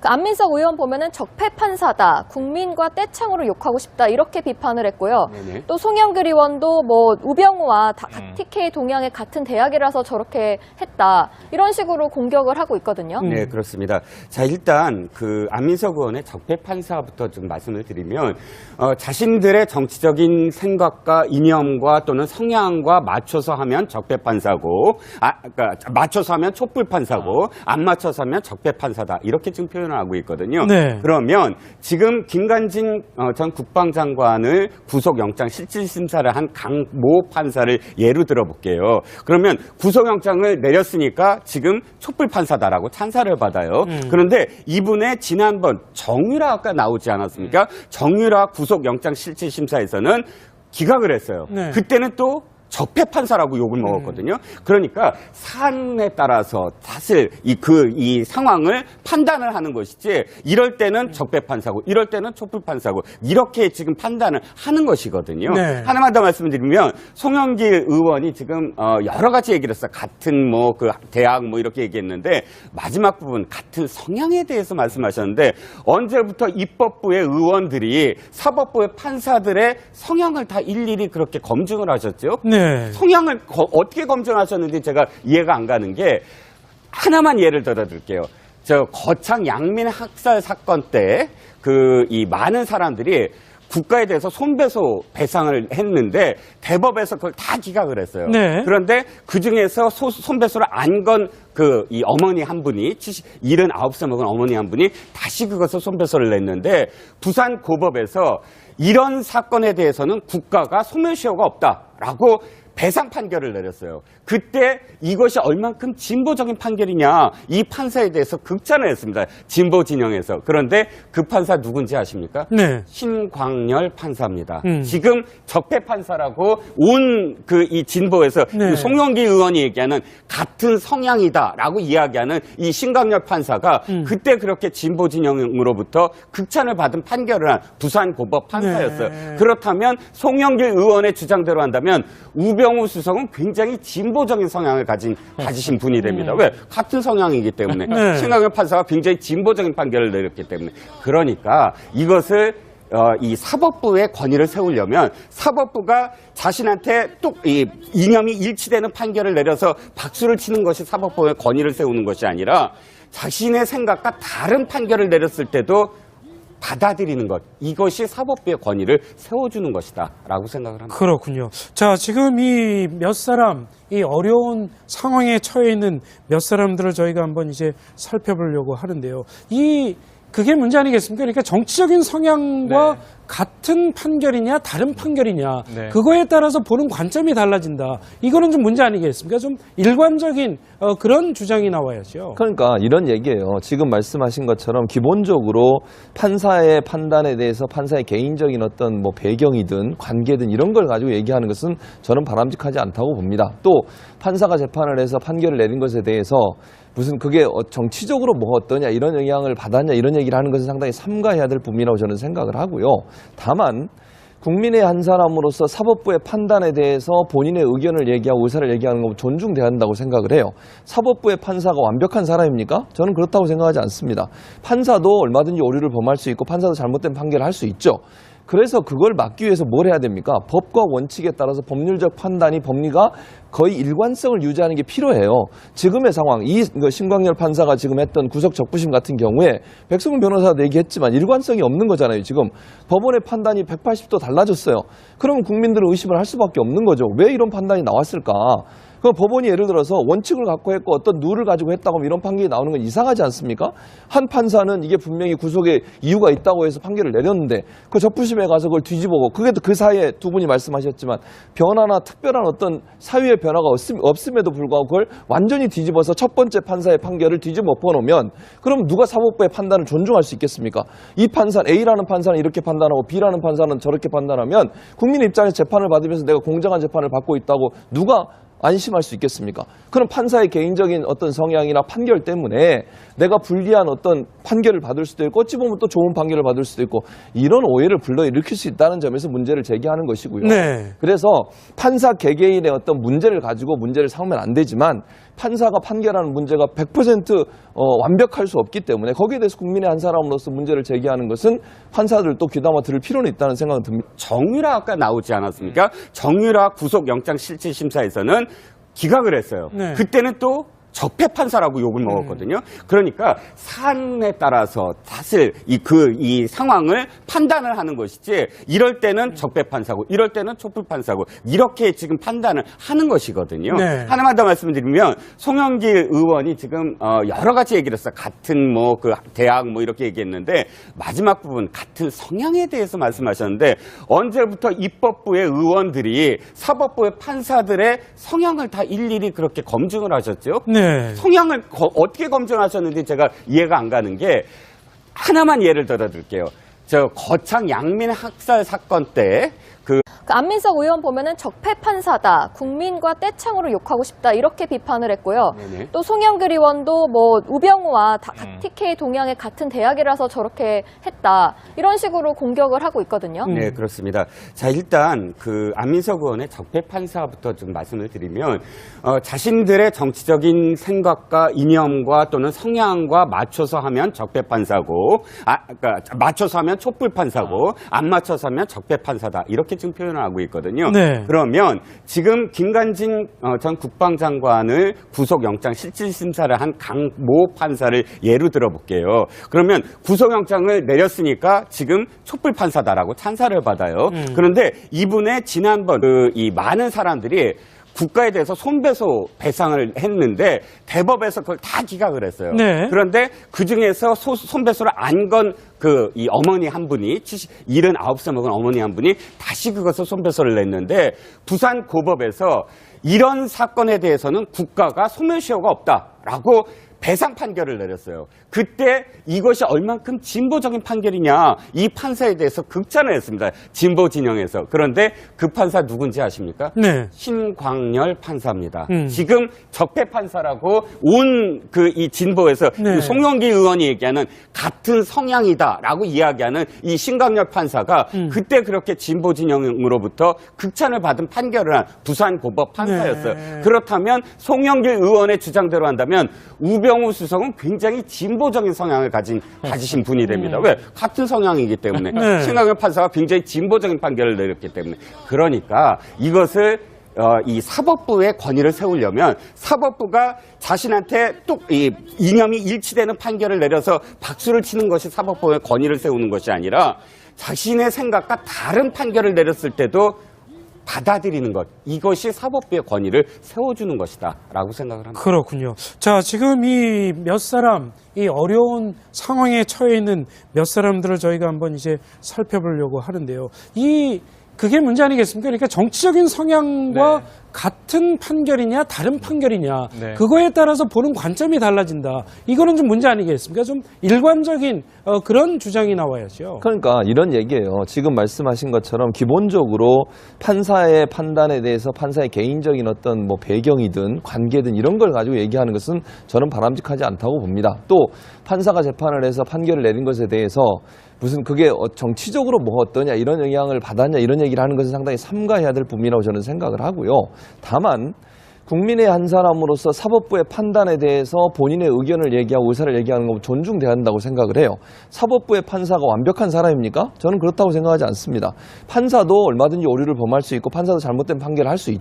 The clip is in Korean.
그 안민석 의원 보면은 적폐 판사다, 국민과 떼창으로 욕하고 싶다 이렇게 비판을 했고요. 네네. 또 송영길 의원도 뭐 우병우와 TK 동양의 같은 대학이라서 저렇게 했다 이런 식으로 공격을 하고 있거든요. 네, 그렇습니다. 자, 일단 그 안민석 의원의 적폐 판사부터 좀 말씀을 드리면 자신들의 정치적인 생각과 이념과 또는 성향과 맞춰서 하면 적폐 판사고, 그러니까 맞춰서 하면 촛불 판사고, 안 맞춰서 하면 적폐 판사다 이렇게 지금 표현을 하고 있거든요. 네. 그러면 지금 김관진 전 국방장관을 구속영장 실질심사를 한 강모 판사를 예로 들어볼게요. 그러면 구속영장을 내렸으니까 지금 촛불 판사다라고 찬사를 받아요. 그런데 이분의 지난번 정유라 아까 나오지 않았습니까? 정유라 구속영장 실질심사에서는 기각을 했어요. 네. 그때는 또 적폐 판사라고 욕을 먹었거든요. 그러니까 사안에 따라서 사실 이 상황을 판단을 하는 것이지, 이럴 때는 적폐 판사고 이럴 때는 촛불 판사고 이렇게 지금 판단을 하는 것이거든요. 네. 하나만 더 말씀드리면 송영길 의원이 지금 여러 가지 얘기를 했어요. 같은 뭐 그 대학 뭐 이렇게 얘기했는데 마지막 부분 같은 성향에 대해서 말씀하셨는데, 언제부터 입법부의 의원들이 사법부의 판사들의 성향을 다 일일이 그렇게 검증을 하셨죠? 네. 성향을 어떻게 검증하셨는지 제가 이해가 안 가는 게, 하나만 예를 들어드릴게요. 저 거창 양민 학살 사건 때 이 많은 사람들이 국가에 대해서 손배소 배상을 했는데 대법에서 그걸 다 기각을 했어요. 네. 그런데 그 중에서 손배소를 안 건 이 어머니 한 분이 79세 먹은 어머니 한 분이 다시 그것을 손배소를 냈는데, 부산 고법에서 이런 사건에 대해서는 국가가 소멸시효가 없다라고 배상 판결을 내렸어요. 그때 이것이 얼만큼 진보적인 판결이냐, 이 판사에 대해서 극찬을 했습니다. 진보 진영에서. 그런데 그 판사 누군지 아십니까? 네. 신광열 판사입니다. 지금 적폐 판사라고 온 이 진보에서 네. 송영길 의원이 얘기하는 같은 성향이다라고 이야기하는 이 신광열 판사가 그때 그렇게 진보 진영으로부터 극찬을 받은 판결을 한 부산 고법 판사였어요. 네. 그렇다면 송영길 의원의 주장대로 한다면 우병우 수석은 굉장히 진보적인 성향을 가지신 분이 됩니다. 왜? 같은 성향이기 때문에. 네. 신광열 판사가 굉장히 진보적인 판결을 내렸기 때문에. 그러니까 이것을 이 사법부의 권위를 세우려면 사법부가 자신한테 또 이 이념이 일치되는 판결을 내려서 박수를 치는 것이 사법부의 권위를 세우는 것이 아니라, 자신의 생각과 다른 판결을 내렸을 때도 받아들이는 것, 이것이 사법부의 권위를 세워주는 것이다라고 생각을 합니다. 그렇군요. 자, 지금 이 몇 사람, 이 어려운 상황에 처해 있는 몇 사람들을 저희가 한번 이제 살펴보려고 하는데요. 그게 문제 아니겠습니까? 그러니까 정치적인 성향과 네. 같은 판결이냐 다른 판결이냐, 네. 그거에 따라서 보는 관점이 달라진다. 이거는 좀 문제 아니겠습니까? 좀 일관적인 그런 주장이 나와야죠. 그러니까 이런 얘기예요. 지금 말씀하신 것처럼 기본적으로 판사의 판단에 대해서 판사의 개인적인 어떤 뭐 배경이든 관계든 이런 걸 가지고 얘기하는 것은 저는 바람직하지 않다고 봅니다. 또 판사가 재판을 해서 판결을 내린 것에 대해서 무슨 그게 정치적으로 뭐 어떠냐, 이런 영향을 받았냐, 이런 얘기를 하는 것은 상당히 삼가해야 될 부분이라고 저는 생각을 하고요. 다만 국민의 한 사람으로서 사법부의 판단에 대해서 본인의 의견을 얘기하고 의사를 얘기하는 건 존중돼야 한다고 생각을 해요. 사법부의 판사가 완벽한 사람입니까? 저는 그렇다고 생각하지 않습니다. 판사도 얼마든지 오류를 범할 수 있고 판사도 잘못된 판결을 할 수 있죠. 그래서 그걸 막기 위해서 뭘 해야 됩니까? 법과 원칙에 따라서 법률적 판단이, 법리가 거의 일관성을 유지하는 게 필요해요. 지금의 상황, 신광열 판사가 지금 했던 구속 적부심 같은 경우에 백성훈 변호사도 얘기했지만 일관성이 없는 거잖아요. 지금 법원의 판단이 180도 달라졌어요. 그러면 국민들은 의심을 할 수밖에 없는 거죠. 왜 이런 판단이 나왔을까? 그럼 법원이 예를 들어서 원칙을 갖고 했고 어떤 룰을 가지고 했다고 하면 이런 판결이 나오는 건 이상하지 않습니까? 한 판사는 이게 분명히 구속에 이유가 있다고 해서 판결을 내렸는데 그 적부심에 가서 그걸 뒤집어고, 그게 또 그 사이에 두 분이 말씀하셨지만 변화나 특별한 어떤 사유의 변화가 없음에도 불구하고 그걸 완전히 뒤집어서 첫 번째 판사의 판결을 뒤집어 엎어놓으면, 그럼 누가 사법부의 판단을 존중할 수 있겠습니까? 이 판사, A라는 판사는 이렇게 판단하고 B라는 판사는 저렇게 판단하면 국민 입장에서 재판을 받으면서 내가 공정한 재판을 받고 있다고 누가 안심할 수 있겠습니까? 그럼 판사의 개인적인 어떤 성향이나 판결 때문에 내가 불리한 어떤 판결을 받을 수도 있고 어찌 보면 또 좋은 판결을 받을 수도 있고, 이런 오해를 불러일으킬 수 있다는 점에서 문제를 제기하는 것이고요. 네. 그래서 판사 개개인의 어떤 문제를 가지고 문제를 삼으면 안 되지만 판사가 판결하는 문제가 100% 완벽할 수 없기 때문에 거기에 대해서 국민의 한 사람으로서 문제를 제기하는 것은 판사들도 귀담아 들을 필요는 있다는 생각은 듭니다. 정유라 아까 나오지 않았습니까? 정유라 구속영장실질심사에서는 기각을 했어요. 네. 그때는 또 적폐 판사라고 욕을 먹었거든요. 그러니까 사안에 따라서 사실 이 상황을 판단을 하는 것이지, 이럴 때는 적폐 판사고 이럴 때는 촛불 판사고 이렇게 지금 판단을 하는 것이거든요. 네. 하나만 더 말씀드리면 송영길 의원이 지금 여러 가지 얘기를 했어요. 같은 뭐 그 대학 뭐 이렇게 얘기했는데 마지막 부분 같은 성향에 대해서 말씀하셨는데, 언제부터 입법부의 의원들이 사법부의 판사들의 성향을 다 일일이 그렇게 검증을 하셨죠? 네. 성향을 어떻게 검증하셨는지 제가 이해가 안 가는 게, 하나만 예를 들어드릴게요. 저 거창 양민 학살 사건 때 그 안민석 의원 보면은 적폐 판사다, 국민과 떼창으로 욕하고 싶다, 이렇게 비판을 했고요. 네네. 또 송영길 의원도 뭐 우병우와 TK 동양의 같은 대학이라서 저렇게 했다, 이런 식으로 공격을 하고 있거든요. 네, 그렇습니다. 자, 일단 그 안민석 의원의 적폐 판사부터 좀 말씀을 드리면, 자신들의 정치적인 생각과 이념과 또는 성향과 맞춰서 하면 적폐 판사고, 그러니까 맞춰서 하면 촛불 판사고, 안 맞춰서 하면 적폐 판사다, 이렇게 지금 표현을 하고 있거든요. 네. 그러면 지금 김관진 전 국방장관을 구속영장 실질심사를 한 강모 판사를 예로 들어볼게요. 그러면 구속영장을 내렸으니까 지금 촛불 판사다라고 찬사를 받아요. 그런데 이분의 지난번 이 많은 사람들이 국가에 대해서 손배소 배상을 했는데 대법에서 그걸 다 기각을 했어요. 네. 그런데 그 중에서 손배소를 안 건 이 어머니 한 분이 79살 먹은 어머니 한 분이 다시 그것을 손배소를 냈는데, 부산 고법에서 이런 사건에 대해서는 국가가 소멸시효가 없다라고 배상 판결을 내렸어요. 그때 이것이 얼만큼 진보적인 판결이냐, 이 판사에 대해서 극찬을 했습니다. 진보 진영에서. 그런데 그 판사 누군지 아십니까? 네. 신광열 판사입니다. 지금 적폐 판사라고 온 이 진보에서 네. 송영길 의원이 얘기하는 같은 성향이다라고 이야기하는 이 신광열 판사가 그때 그렇게 진보 진영으로부터 극찬을 받은 판결을 한 부산 고법 판사였어요. 네. 그렇다면 송영길 의원의 주장대로 한다면 우병우 수석은 굉장히 진보적인 성향을 가지신 분이 됩니다. 왜? 같은 성향이기 때문에. 네. 신광열 판사가 굉장히 진보적인 판결을 내렸기 때문에. 그러니까 이것을 이 사법부의 권위를 세우려면 사법부가 자신한테 뚝 이념이 일치되는 판결을 내려서 박수를 치는 것이 사법부의 권위를 세우는 것이 아니라, 자신의 생각과 다른 판결을 내렸을 때도 받아들이는 것, 이것이 사법부의 권위를 세워주는 것이다 라고 생각을 합니다. 그렇군요. 자, 지금 이 몇 사람, 이 어려운 상황에 처해 있는 몇 사람들을 저희가 한번 이제 살펴보려고 하는데요. 그게 문제 아니겠습니까? 그러니까 정치적인 성향과 네. 같은 판결이냐 다른 판결이냐, 네. 그거에 따라서 보는 관점이 달라진다. 이거는 좀 문제 아니겠습니까? 좀 일관적인 그런 주장이 나와야죠. 그러니까 이런 얘기예요. 지금 말씀하신 것처럼 기본적으로 판사의 판단에 대해서 판사의 개인적인 어떤 뭐 배경이든 관계든 이런 걸 가지고 얘기하는 것은 저는 바람직하지 않다고 봅니다. 또 판사가 재판을 해서 판결을 내린 것에 대해서 무슨 그게 정치적으로 뭐 어떠냐, 이런 영향을 받았냐, 이런 얘기를 하는 것은 상당히 삼가해야 될 부분이라고 저는 생각을 하고요. 다만 국민의 한 사람으로서 사법부의 판단에 대해서 본인의 의견을 얘기하고 의사를 얘기하는 건 존중돼야 한다고 생각을 해요. 사법부의 판사가 완벽한 사람입니까? 저는 그렇다고 생각하지 않습니다. 판사도 얼마든지 오류를 범할 수 있고 판사도 잘못된 판결을 할 수 있죠.